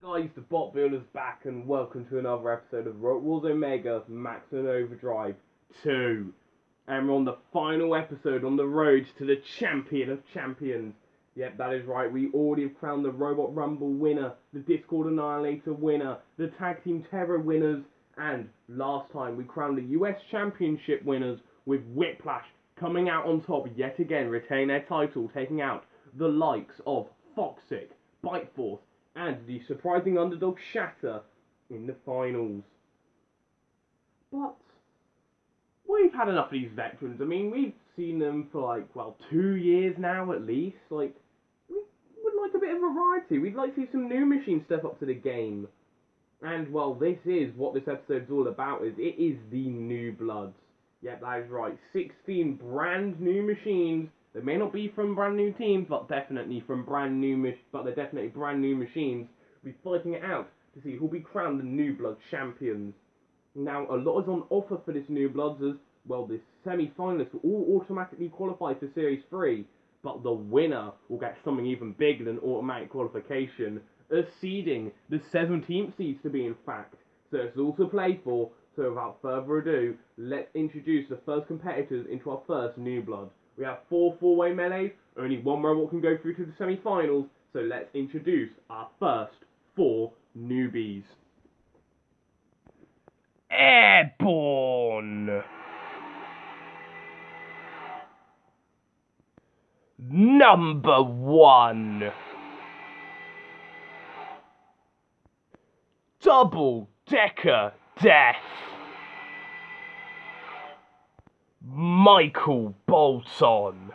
Guys, the bot builder's back, and welcome to another episode of RWA Wars Omega Max and Overdrive 2. And we're on the final episode on the road to the Champion of Champions. Yep, that is right, we already have crowned the Robot Rumble winner, the Discord Annihilator winner, the Tag Team Terror winners, and last time we crowned the US Championship winners with Whiplash coming out on top yet again, retaining their title, taking out the likes of Foxic, Biteforce, and the surprising underdog Shatter in the finals. But we've had enough of these veterans. I mean, we've seen them for 2 years now at least. We would like a bit of variety. We'd like to see some new machines step up to the game. And, well, this is what this episode's all about. It is the New Bloods. Yep, that is right. 16 brand new machines. They may not be from brand new teams, but definitely from brand new they're definitely brand new machines. We'll be fighting it out to see who'll be crowned the New Blood champions. Now, a lot is on offer for this New Bloods as, well, the semi-finalists will all automatically qualify for Series 3, but the winner will get something even bigger than automatic qualification, as seeding the 17th seeds to be, in fact. So it's all to play for, so without further ado, let's introduce the first competitors into our first New Blood. We have 4 four-way melees, only one robot can go through to the semi-finals, so let's introduce our first 4 newbies. Airborne! Number 1. Double Decker Death. Michael Bolton.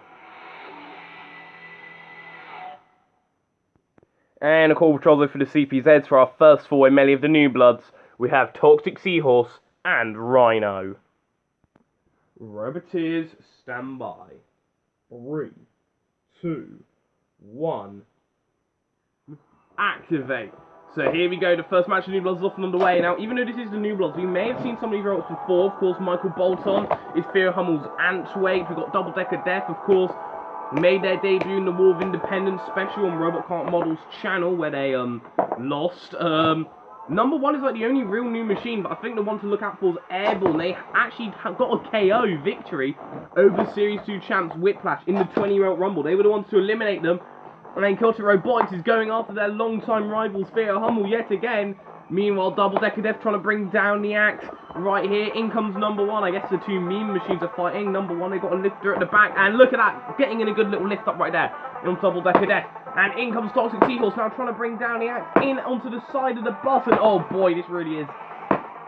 And a call patrol for the CPZs for our first 4-way melee of the New Bloods. We have Toxic Seahorse and Rhino. Roboteers, stand by. 3, 2, 1. Activate. So here we go, the first match of New Bloods is off and underway. Now, even though this is the New Bloods, we may have seen some of these robots before. Of course, Michael Bolton is Fear Hummel's Antweight. We've got Double Decker Death, of course. Made their debut in the War of Independence special on Robot Kart Models channel, where they, lost. Number 1 is the only real new machine, but I think the one to look out for is Airborne. They actually got a KO victory over Series 2 champs Whiplash in the 20-year-old Rumble. They were the ones to eliminate them. And then Kilter Robotics is going after their long-time rivals, Fear Hummel, yet again. Meanwhile, Double Decker Death trying to bring down the act. Right here, in comes number 1. I guess the 2 meme machines are fighting. Number 1, they got a lifter at the back. And look at that, getting in a good little lift up right there on Double Decker Death. And in comes Toxic Seahorse, now trying to bring down the act in onto the side of the bus. And oh boy, this really is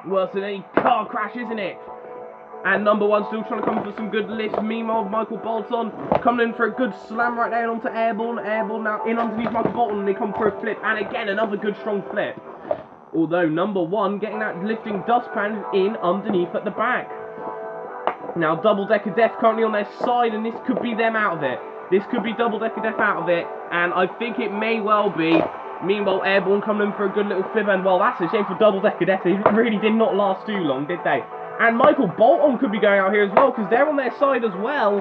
worse than any car crash, isn't it? And number 1 still trying to come for some good lifts. Meanwhile, Michael Bolton coming in for a good slam right there onto Airborne. Airborne now in underneath Michael Bolton, and they come for a flip. And again, another good strong flip. Although number 1 getting that lifting dustpan in underneath at the back. Now Double Decker Death currently on their side, and this could be them out of it. This could be Double Decker Death out of it, and I think it may well be. Meanwhile, Airborne coming in for a good little flip, and well, that's a shame for Double Decker Death. They really did not last too long, did they? And Michael Bolton could be going out here as well, because they're on their side as well,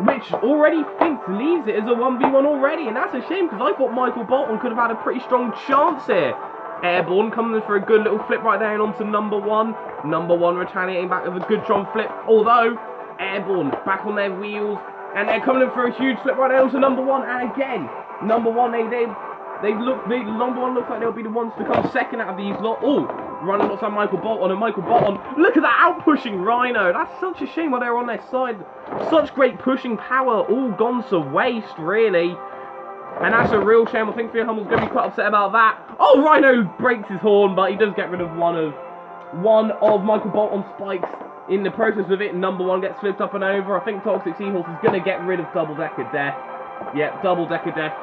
which already leaves it as a 1v1 already, and that's a shame, because I thought Michael Bolton could have had a pretty strong chance here. Airborne coming in for a good little flip right there and onto number 1. Number 1 retaliating back with a good strong flip, although Airborne back on their wheels, and they're coming in for a huge flip right there onto number 1, and again, number 1, number 1 looks like they'll be the ones to come second out of these lot. Oh, running outside Michael Bolton, and Michael Bolton, look at that out-pushing Rhino. That's such a shame while they're on their side. Such great pushing power, all gone to waste, really. And that's a real shame. I think Fear Hummel's going to be quite upset about that. Oh, Rhino breaks his horn, but he does get rid of one of Michael Bolton's spikes in the process of it. Number 1 gets flipped up and over. I think Toxic Seahorse is going to get rid of Double Decker Death. Yep, Double Decker Death,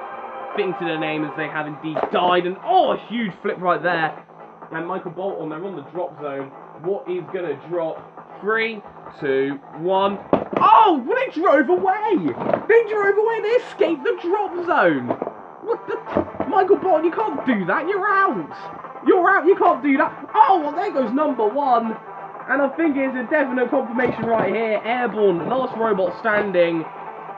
fitting to their name, as they have indeed died. And oh, a huge flip right there. And Michael Bolton, they're on the drop zone. What is going to drop? 3, 2, 1. Oh, well, they drove away. They drove away. They escaped the drop zone. What the? Michael Bolton, you can't do that. You're out. You're out. You can't do that. Oh, well, there goes number 1. And I think it's a definite confirmation right here. Airborne, last robot standing.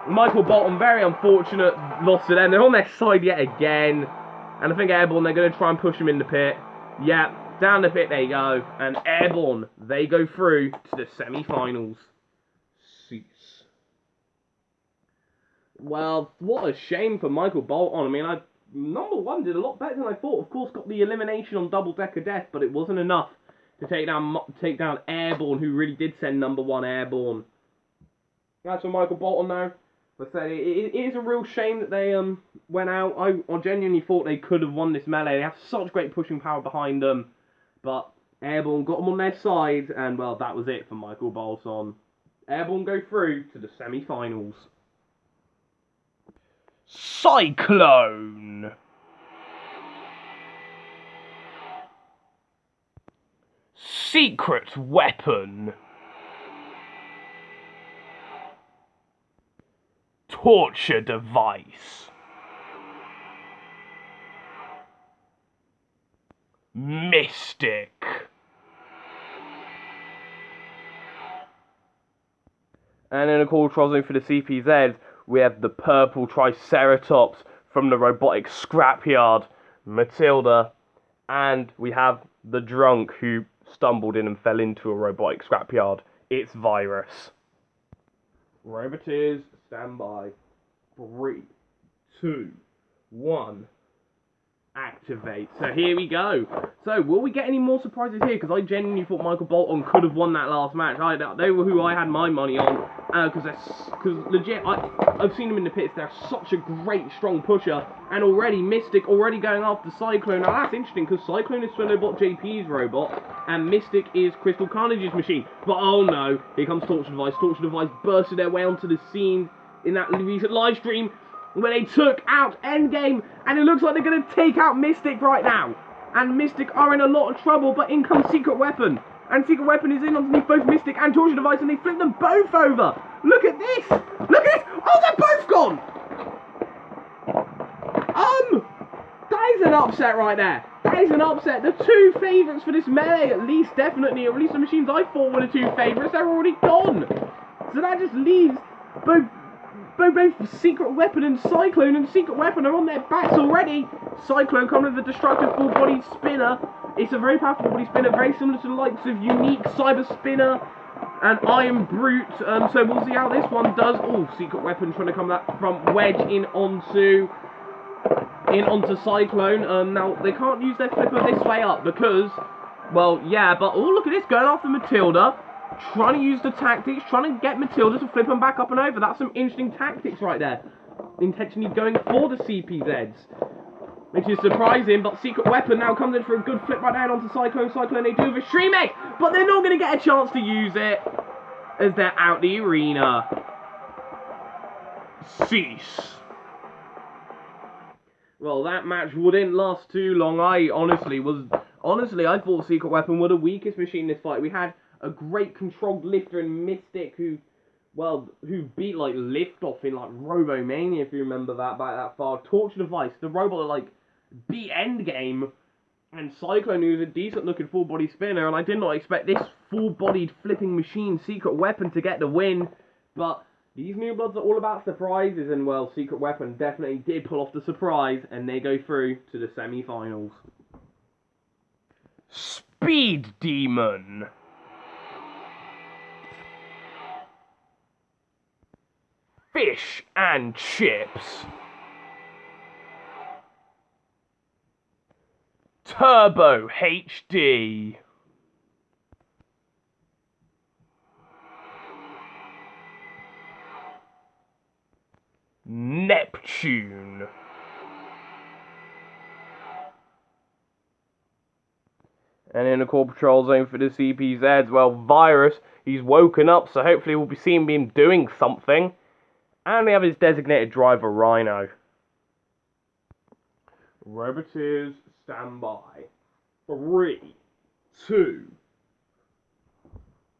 Michael Bolton, very unfortunate loss to them. They're on their side yet again. And I think Airborne, they're going to try and push him in the pit. Yeah, down the pit they go. And Airborne, they go through to the semi-finals. Cease. Well, what a shame for Michael Bolton. I mean, number one did a lot better than I thought. Of course, got the elimination on Double Decker Death, but it wasn't enough to take down Airborne, who really did send number one Airborne. That's for Michael Bolton, though. But it is a real shame that they went out. I genuinely thought they could have won this melee. They have such great pushing power behind them. But Airborne got them on their side, and, well, that was it for Michael Bolton. Airborne go through to the semi-finals. Cyclone. Secret weapon. Torture device. Mystic. And in a call zone for the CPZ, we have the purple Triceratops from the robotic scrapyard, Matilda, and we have the drunk who stumbled in and fell into a robotic scrapyard. It's Virus. Roboteers, stand by. 3, 2, 1. Activate. So here we go. So will we get any more surprises here? Because I genuinely thought Michael Bolton could have won that last match. They were who I had my money on. Because legit, I've seen them in the pits. They're such a great, strong pusher. And already, Mystic already going after Cyclone. Now that's interesting because Cyclone is Swallowbot JP's robot. And Mystic is Crystal Carnage's machine. But oh no, here comes Torture Device. Torture Device bursted their way onto the scene in that recent live stream where they took out Endgame, and it looks like they're going to take out Mystic right now. And Mystic are in a lot of trouble, but in comes Secret Weapon. And Secret Weapon is in underneath both Mystic and Torture Device, and they flip them both over. Look at this! Look at this! Oh, they're both gone! That is an upset right there. That is an upset. The two favourites for this melee, at least, definitely, or at least the machines I thought were the two favourites, they're already gone. So that just leaves both Secret Weapon and Secret Weapon are on their backs already. Cyclone coming with a destructive full-body spinner. It's a very powerful body spinner, very similar to the likes of Unique, Cyber Spinner, and IRN Brute. So we'll see how this one does. Oh, Secret Weapon trying to come that front wedge in onto Cyclone. Now, they can't use their flipper this way up because, well, yeah, but, oh, look at this, going after Matilda. Trying to use the tactics, trying to get Matilda to flip them back up and over. That's some interesting tactics right there. Intentionally going for the CPZs. Which is surprising, but Secret Weapon now comes in for a good flip right down onto Cyclone. Cyclone, they do with a Stream Egg, but they're not going to get a chance to use it as they're out the arena. Cease. Well, that match wouldn't last too long. I thought Secret Weapon were the weakest machine in this fight. We had a great controlled lifter and Mystic who beat like Liftoff in like Robomania, if you remember that back that far. Torture Device, the robot that like beat Endgame, and Cyclone, who's a decent looking full body spinner, and I did not expect this full bodied flipping machine Secret Weapon to get the win. But these new bloods are all about surprises, and well, Secret Weapon definitely did pull off the surprise, and they go through to the semi-finals. Speed Demon. Fish and Chips. Turbo HD. Neptune. And in the core patrol zone for the CPZs, well, Virus, he's woken up, so hopefully we'll be seeing him doing something. And we have his designated driver, Rhino. Roboteers, stand by. 3, 2,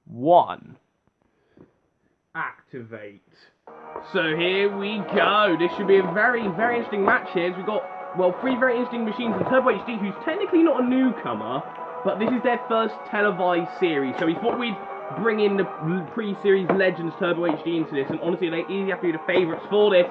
1. Activate. So here we go. This should be a very, very interesting match here. We've got, well, 3 very interesting machines. And Turbo HD, who's technically not a newcomer, but this is their first televised series. So we thought we'd bring in the pre-series Legends Turbo HD into this, and honestly, they easily have to be the favourites for this.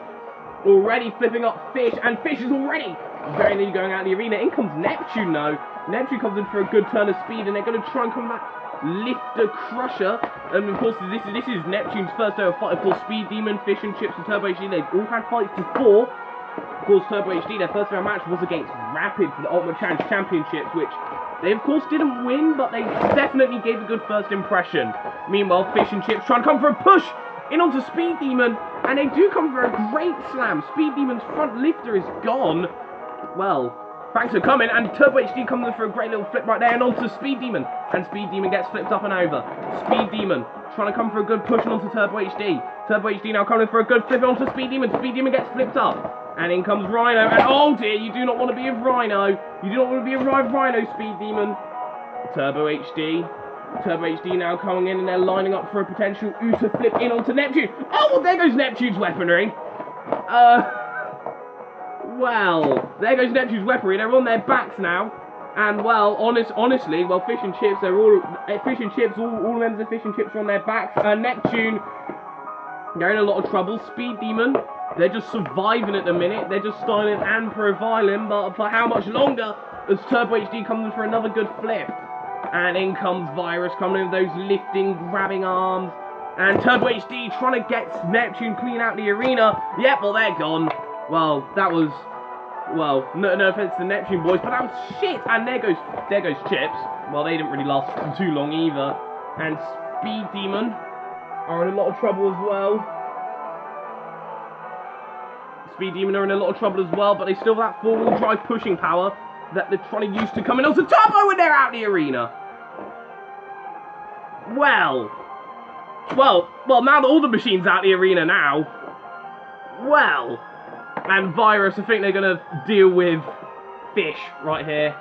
Already flipping up Fish, and Fish is already very nearly going out of the arena. In comes Neptune though. Neptune comes in for a good turn of speed, and they're going to try and come back. Lifter Crusher, and of course this is Neptune's first ever fight. Of course, Speed Demon, Fish and Chips, and Turbo HD, they've all had fights before. Of course, Turbo HD, their first ever match was against Rapid for the Ultimate Challenge Championships, which they of course didn't win, but they definitely gave a good first impression. Meanwhile, Fish and Chips trying to come for a push in onto Speed Demon, and they do come for a great slam. Speed Demon's front lifter is gone. Well, thanks for coming, and Turbo HD comes in for a great little flip right there, and onto Speed Demon, and Speed Demon gets flipped up and over. Speed Demon trying to come for a good push onto Turbo HD. Turbo HD now coming for a good flip onto Speed Demon. Speed Demon gets flipped up, and in comes Rhino, and oh dear, you do not want to be a Rhino. You do not want to be a Rhino, Speed Demon. Turbo HD. Turbo HD now coming in, and they're lining up for a potential Uta flip in onto Neptune. Oh, well, there goes Neptune's weaponry. Well, there goes Neptune's weaponry. They're on their backs now, and well, honestly, well, Fish and Chips, all members of Fish and Chips are on their backs. Neptune, they're in a lot of trouble. Speed Demon, they're just surviving at the minute. They're just styling and profiling, but for how much longer? As Turbo HD comes in for another good flip, and in comes Virus coming in with those lifting, grabbing arms, and Turbo HD trying to get Neptune clean out the arena. Yep, well, they're gone. Well, that was, well, no offense to Neptune boys, but that was shit. And there goes Chips. Well, they didn't really last too long either. And Speed Demon are in a lot of trouble as well. Speed Demon are in a lot of trouble as well, but they still have that four-wheel drive pushing power that they're trying to use to come in onto Turbo when they're out the arena. Well, now that all the machines out the arena now, well. And Virus, I think they're going to deal with Fish right here.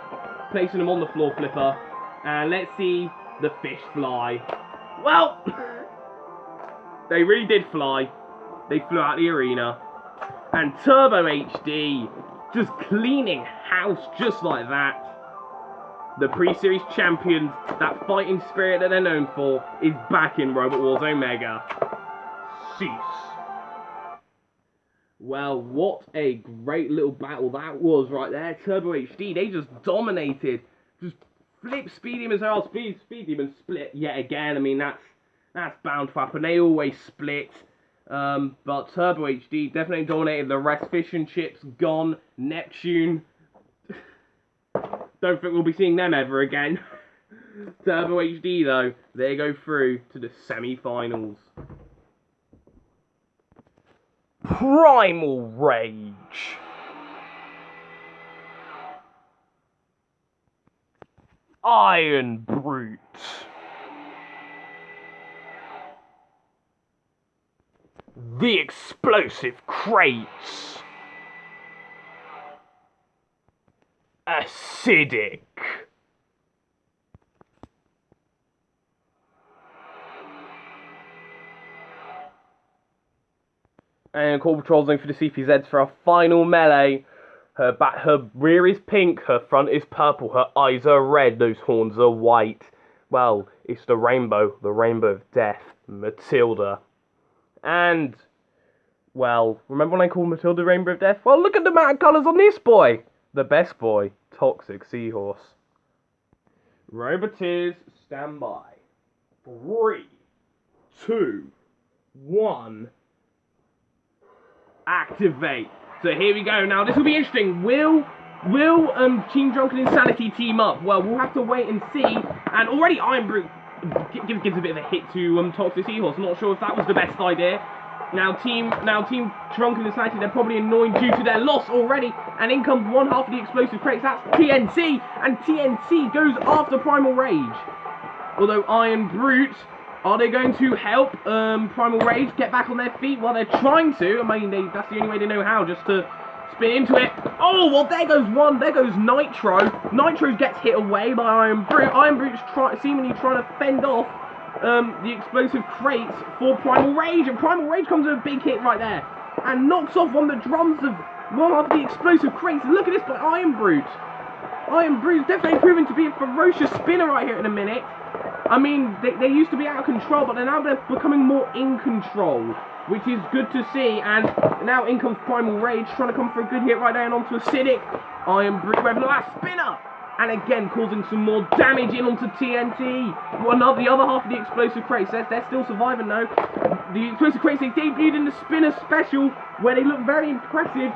Placing them on the floor flipper. And let's see the Fish fly. Well, they really did fly. They flew out the arena. And Turbo HD just cleaning house just like that. The pre-series champions, that fighting spirit that they're known for, is back in Robot Wars Omega. Cease. Well, what a great little battle that was right there. Turbo HD, they just dominated. Just flip Speed Demon as well. Speed Demon split yet again. I mean, that's bound to happen. They always split. But Turbo HD definitely dominated the rest. Fish and Chips gone. Neptune. Don't think we'll be seeing them ever again. Turbo HD, though, they go through to the semi-finals. Primal Rage. IRN Brute. The Explosive Crates. Acidic. And Core Patrol's in for the CPZs for our final melee. Her rear is pink, her front is purple, her eyes are red, those horns are white. Well, it's the rainbow of death, Matilda. And, well, remember when I called Matilda Rainbow of Death? Well, look at the amount of colours on this boy. The best boy, Toxic Seahorse. Roboteers, stand by. 3, 2, 1... activate. So here we go. Now this will be interesting. Will Team Drunken Insanity team up? Well, we'll have to wait and see. And already IRN Brute gives a bit of a hit to Toxic Seahorse. Not sure if that was the best idea. Now Team Drunken Insanity, they're probably annoyed due to their loss already. And in comes one half of the explosive crates. That's TNT, and TNT goes after Primal Rage. Although IRN Brute, are they going to help Primal Rage get back on their feet? Well, they're trying to. I mean, that's the only way they know how, just to spin into it. Oh, well, there goes one. There goes Nitro. Nitro gets hit away by IRN Brute. IRN Brute's seemingly trying to fend off the explosive crates for Primal Rage. And Primal Rage comes with a big hit right there. And knocks off one of the drums of one of the explosive crates. Look at this by IRN Brute. IRN Brute's definitely proving to be a ferocious spinner right here in a minute. I mean, they used to be out of control, but they're becoming more in control, which is good to see. And now in comes Primal Rage, trying to come for a good hit right down onto Acidic. IRN Brute, look at that spinner! And again, causing some more damage in onto TNT. Well, the other half of the explosive crates, they're still surviving though. The explosive crates, they debuted in the spinner special, where they look very impressive.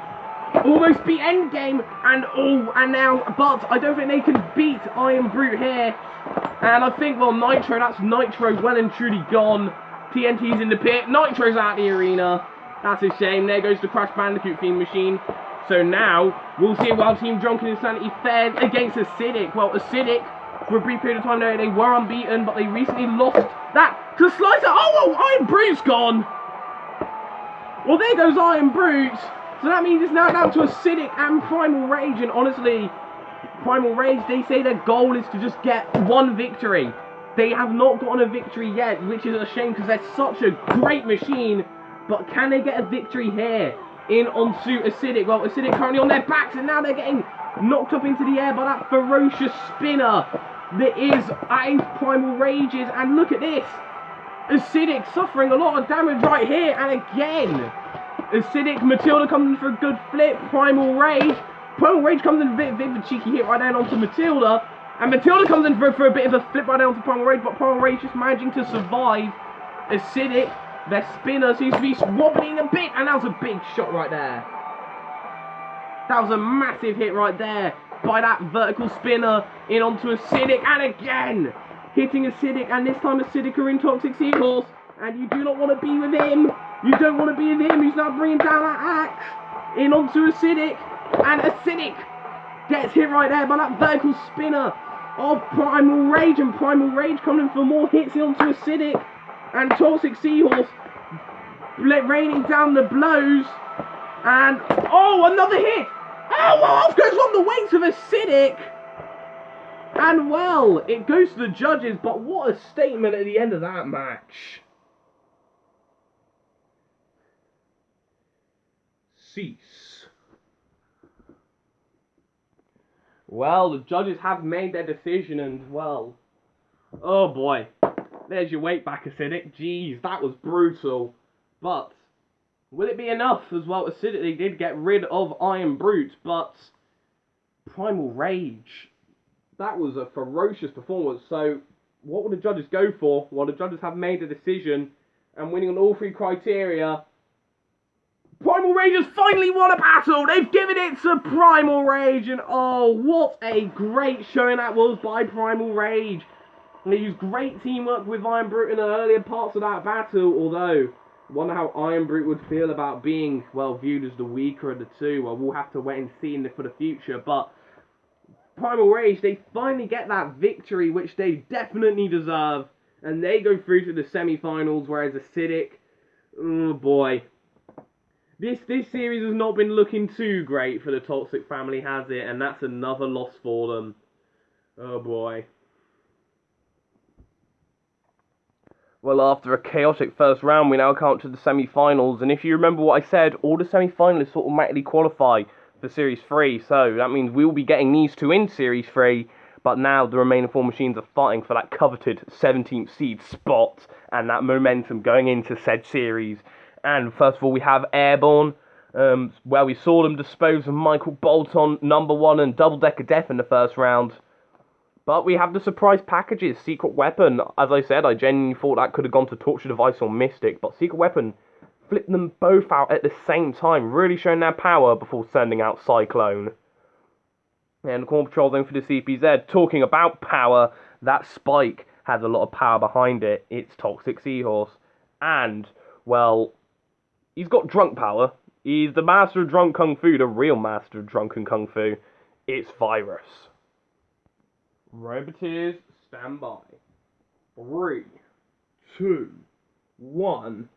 Almost beat Endgame, and now, but I don't think they can beat IRN Brute here. And I think, well, Nitro, that's Nitro well and truly gone. TNT's in the pit, Nitro's out the arena. That's a shame. There goes the Crash Bandicoot theme machine. So now, we'll see how Team Drunken Insanity fares against Acidic. Well, Acidic, for a brief period of time there, they were unbeaten, but they recently lost that to Slicer. Oh, IRN Brute's gone. Well, there goes IRN Brute. So that means it's now down to Acidic and Primal Rage, and honestly, Primal Rage, they say their goal is to just get one victory. They have not gotten a victory yet, which is a shame because they're such a great machine, but can they get a victory here in onto Acidic? Well, Acidic currently on their backs, and now they're getting knocked up into the air by that ferocious spinner that is Primal Rage's, and look at this, Acidic suffering a lot of damage right here, and again, Acidic, Matilda comes in for a good flip, Primal Rage comes in a bit of a cheeky hit right down onto Matilda, and Matilda comes in for a bit of a flip right down onto Primal Rage, but Primal Rage just managing to survive. Acidic, their spinner seems to be wobbling a bit, and that was a big shot right there. That was a massive hit right there by that vertical spinner in onto Acidic, and again, hitting Acidic, and this time Acidic are in Toxic Seahorse, and you do not want to be with him. You don't want to be with him. He's now bringing down that axe in onto Acidic, and Acidic gets hit right there by that vertical spinner of Primal Rage, and Primal Rage coming for more hits in onto Acidic, and Toxic Seahorse raining down the blows, and oh, another hit! Oh, well, off goes one of the weights of Acidic, and well, it goes to the judges, but what a statement at the end of that match. Cease. Well, the judges have made their decision, and well, oh boy, there's your weight back, Acidic. Jeez, that was brutal. But will it be enough as well? Acidic, they did get rid of IRN Brute, but Primal Rage, that was a ferocious performance. So what will the judges go for? Well, the judges have made a decision, and winning on all three criteria, Primal Rage has finally won a battle! They've given it to Primal Rage, and oh, what a great showing that was by Primal Rage. And they used great teamwork with IRN Brute in the earlier parts of that battle, although, I wonder how IRN Brute would feel about being, well, viewed as the weaker of the two. Well, we'll have to wait and see for the future, but Primal Rage, they finally get that victory, which they definitely deserve, and they go through to the semi-finals, whereas Acidic, oh boy. This series has not been looking too great for the Toxic family, has it? And that's another loss for them. Oh boy. Well, after a chaotic first round, we now come to the semi-finals. And if you remember what I said, all the semi-finalists automatically qualify for Series 3. So that means we will be getting these two in Series 3. But now the remaining four machines are fighting for that coveted 17th seed spot and that momentum going into said series. And first of all, we have Airborne, where we saw them dispose of Michael Bolton, number 1, and Double Decker Death in the first round. But we have the surprise packages. Secret Weapon, as I said, I genuinely thought that could have gone to Torture Device or Mystic, but Secret Weapon flipped them both out at the same time, really showing their power before sending out Cyclone. And the Corn Patrol then for the CPZ, talking about power, that Spike has a lot of power behind it. It's Toxic Seahorse. And, well, he's got drunk power. He's the master of drunk kung fu, the real master of drunken kung fu. It's Virus. Roboteers, stand by. 3, 2, 1.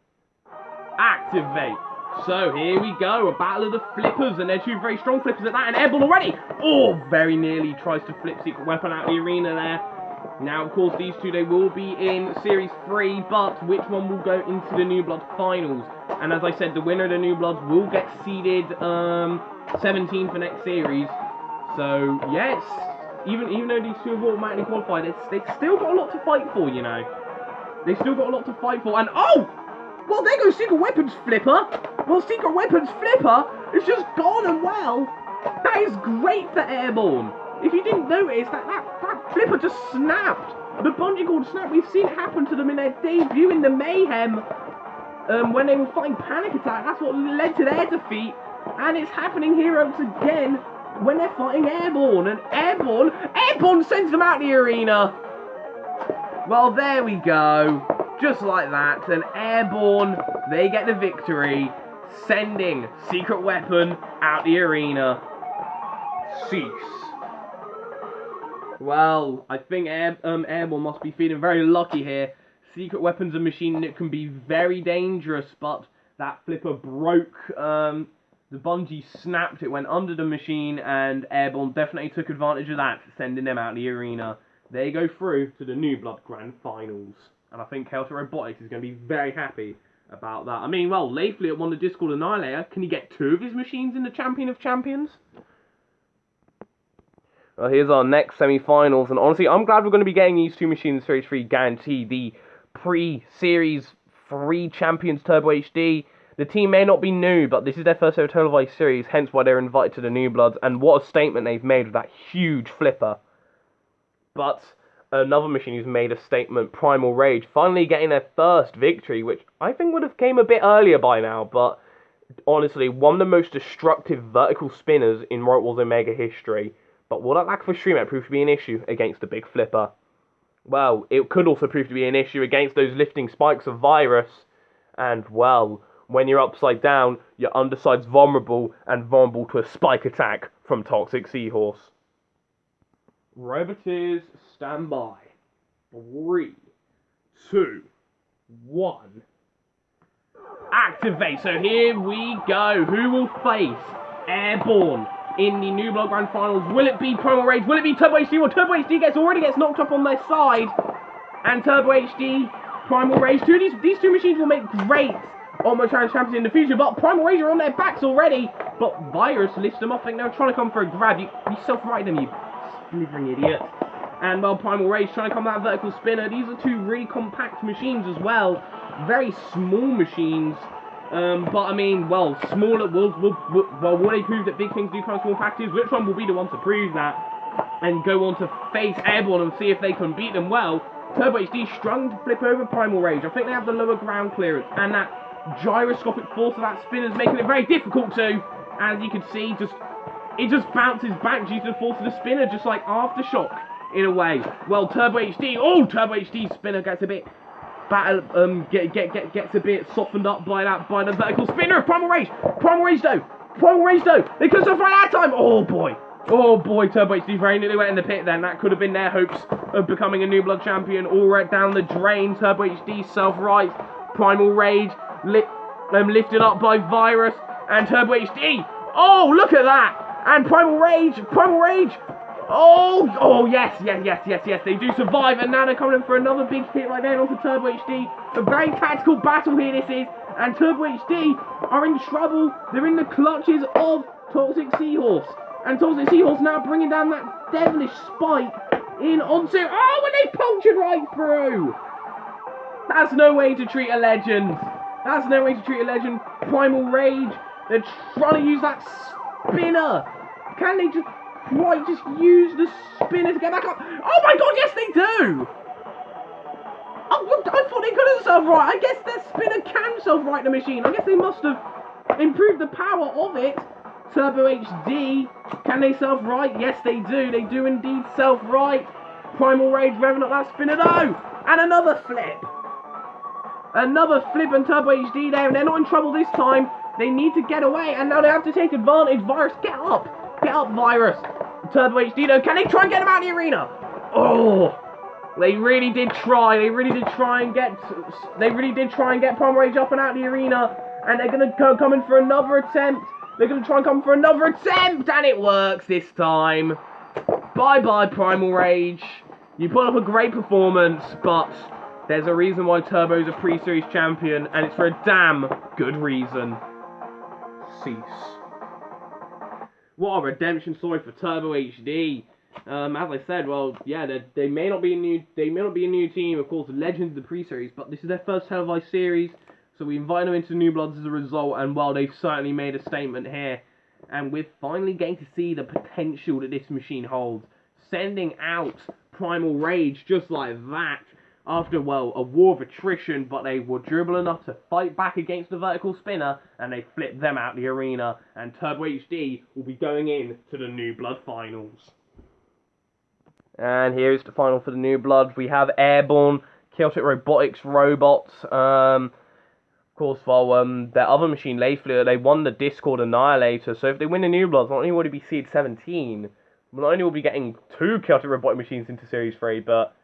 Activate. So here we go, a battle of the flippers, and they're two very strong flippers at that, and Airborne already. Oh, very nearly tries to flip Secret Weapon out of the arena there. Now, of course, these two, they will be in Series 3, but which one will go into the New Blood Finals? And as I said, the winner of the New Bloods will get seeded 17 for next series. So, yes, even though these two have automatically qualified, they've still got a lot to fight for, you know. They still got a lot to fight for, and oh! Well, there goes Secret Weapons Flipper. Well, Secret Weapons Flipper has just gone, and well, that is great for Airborne. If you didn't notice, that Flipper just snapped. The bungee cord snapped. We've seen it happen to them in their debut in the Mayhem, when they were fighting Panic Attack. That's what led to their defeat, and it's happening here once again when they're fighting Airborne, and Airborne sends them out the arena. Well, there we go. Just like that, and Airborne, they get the victory, sending Secret Weapon out the arena. Cease. Well, I think Airborne must be feeling very lucky here. Secret Weapon's a machine that can be very dangerous, but that Flipper broke, the bungee snapped, it went under the machine, and Airborne definitely took advantage of that, sending them out the arena. They go through to the New Blood Grand Finals. And I think Kelter Robotics is going to be very happy about that. I mean, well, Layfleet won the Discord Annihilator. Can he get 2 of his machines in the Champion of Champions? Well, here's our next semi-finals. And honestly, I'm glad we're going to be getting these 2 machines in Series 3 guaranteed. The pre-Series 3 Champions Turbo HD. The team may not be new, but this is their first ever televised series, hence why they're invited to the New Bloods. And what a statement they've made with that huge flipper. But another machine who's made a statement, Primal Rage, finally getting their first victory, which I think would have came a bit earlier by now, but honestly, one of the most destructive vertical spinners in Robot Wars Omega history. But will that lack of a stream prove to be an issue against the big flipper? Well, it could also prove to be an issue against those lifting spikes of Virus, and well, when you're upside down, your underside's vulnerable, and vulnerable to a spike attack from Toxic Seahorse. Roboteers, stand by. 3, 2, 1. Activate. So here we go. Who will face Airborne in the New Blood Grand Finals? Will it be Primal Rage? Will it be Turbo HD? Well, Turbo HD already gets knocked up on their side. And Turbo HD, Primal Rage, these 2 machines will make great Ultimate Challenge Champions in the future. But Primal Rage are on their backs already. But Virus lifts them up. I think they're trying to come for a grab. You self-right them, you slithering idiot. And well, Primal Rage trying to come that vertical spinner. These are 2 really compact machines as well. Very small machines. But I mean, well, smaller will they prove that big things do come in small packages? Which one will be the one to prove that? And go on to face Airborne and see if they can beat them. Well, Turbo HD strung to flip over Primal Rage. I think they have the lower ground clearance, and that gyroscopic force of that spinner is making it very difficult to. As you can see, it just bounces back due to the force of the spinner, just like Aftershock, in a way. Well, Turbo HD, Turbo HD spinner gets a bit gets a bit softened up by the vertical spinner of Primal Rage. Primal Rage though, they could have run out of time. Oh boy, Turbo HD very nearly went in the pit then. That could have been their hopes of becoming a New Blood champion. All right down the drain. Turbo HD self-right. Primal Rage lifted up by Virus and Turbo HD. Oh, look at that! And Primal Rage! Oh, yes, they do survive, and now they're coming in for another big hit right there onto Turbo HD. A very tactical battle here this is, and Turbo HD are in trouble. They're in the clutches of Toxic Seahorse, and Toxic Seahorse now bringing down that devilish spike in onto, and they punctured right through. That's no way to treat a legend. Primal Rage, they're trying to use that spinner. Can they just use the spinner to get back up? Oh my god, yes they do! I thought they couldn't self-right. I guess their spinner can self-right the machine. I guess they must have improved the power of it. Turbo HD, can they self-right? Yes they do. They do indeed self-right. Primal Rage revving up that spinner though. And another flip and Turbo HD there, and they're not in trouble this time. They need to get away, and now they have to take advantage. Virus, get up, Virus. Turbo HD though, can they try and get him out of the arena? Oh, they really did try. They really did try and get Primal Rage up and out of the arena, and they're gonna come in for another attempt. And it works this time. Bye, Primal Rage. You put up a great performance, but there's a reason why Turbo's a pre-series champion, and it's for a damn good reason. Cease. What a redemption story for Turbo HD. As I said, well, yeah, they may not be a new team. Of course, Legends of the pre-series, but this is their first televised series, so we invite them into New Bloods as a result. And well, they've certainly made a statement here, and we're finally getting to see the potential that this machine holds, sending out Primal Rage just like that. After, well, a war of attrition, but they were dribble enough to fight back against the vertical spinner, and they flipped them out the arena, and Turbo HD will be going in to the New Blood finals. And here is the final for the New Blood. We have Airborne, Chaotic Robotics robots. Of course, while their other machine, Layfleer, they won the Discord Annihilator, so if they win the New Bloods, not only will it be Seed 17, not only will be getting 2 Chaotic Robotic machines into Series 3, but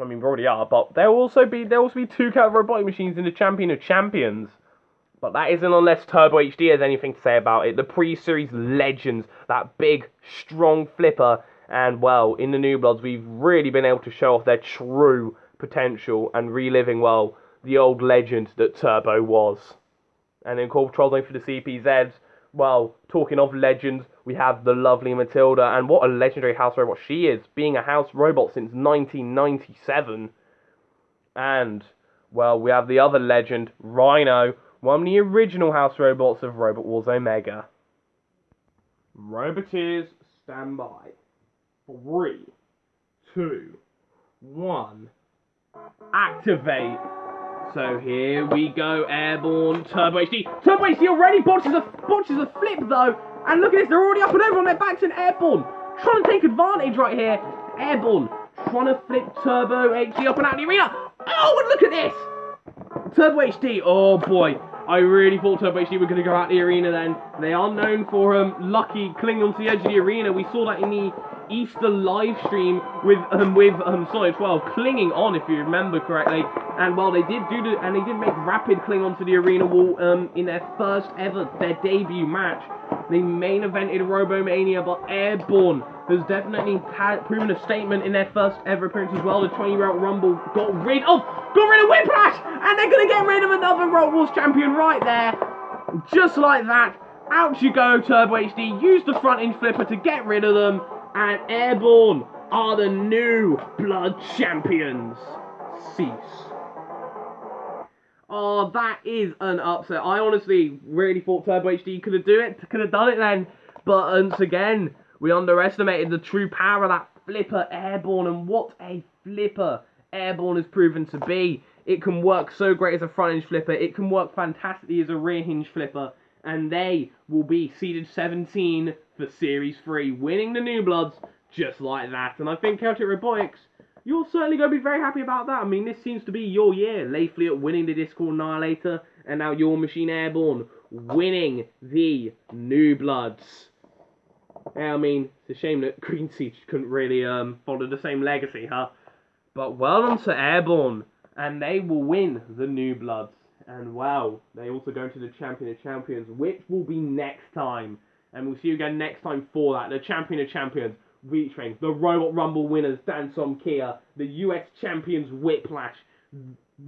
I mean, we already are, but there will also be 2 Chaotic Robotic machines in the Champion of Champions. But that isn't unless Turbo HD has anything to say about it. The pre-series legends, that big, strong flipper, and well, in the New Bloods, we've really been able to show off their true potential and reliving, well, the old legend that Turbo was. And in controlling for the CPZs, well, talking of legends, we have the lovely Matilda, and what a legendary house robot she is, being a house robot since 1997. And, well, we have the other legend, Rhino, one of the original house robots of Robot Wars Omega. Roboteers, stand by. 3, 2, 1, activate. So here we go, Airborne, Turbo HD. Turbo HD already botches a flip though. And look at this, they're already up and over on their backs in Airborne. Trying to take advantage right here. Airborne, trying to flip Turbo HD up and out of the arena. Oh, and look at this. Turbo HD, oh boy. I really thought Turbo HD were going to go out the arena then. They are known for lucky clinging onto the edge of the arena. We saw that in the Easter live stream with Solid 12 clinging on, if you remember correctly. And well, they did make rapid cling onto the arena wall in their first ever, their debut match. They main evented Robomania, but Airborne has definitely proven a statement in their first ever appearance as well. The 20-route Rumble got rid of Whiplash, and they're going to get rid of another Robot Wars champion right there. Just like that, out you go, Turbo HD. Use the front hinge flipper to get rid of them, and Airborne are the New Blood champions. Cease. Oh, that is an upset. I honestly really thought Turbo HD could have done it then. But once again, we underestimated the true power of that flipper Airborne, and what a flipper Airborne has proven to be. It can work so great as a front hinge flipper. It can work fantastically as a rear hinge flipper. And they will be seeded 17 for Series 3, winning the New Bloods just like that. And I think Chaotic Robotics, you're certainly going to be very happy about that. I mean, this seems to be your year. Layfleer winning the Discord Annihilator, and now your machine Airborne winning the New Bloods. Yeah, I mean, it's a shame that Green Siege couldn't really follow the same legacy, huh? But well done to Airborne, and they will win the New Bloods. And wow, they also go into the Champion of Champions, which will be next time. And we'll see you again next time for that. The Champion of Champions, Wheat Train, the Robot Rumble winners, Dansom Kia, the US Champions, Whiplash,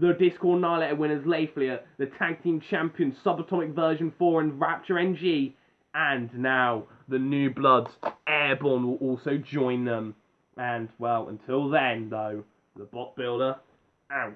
the Discord Annihilator winners, Layfleer, the Tag Team Champions, Subatomic Version 4 and Rapture NG, and now the New Bloods, Airborne, will also join them. And, well, until then, though, the Bot Builder, out.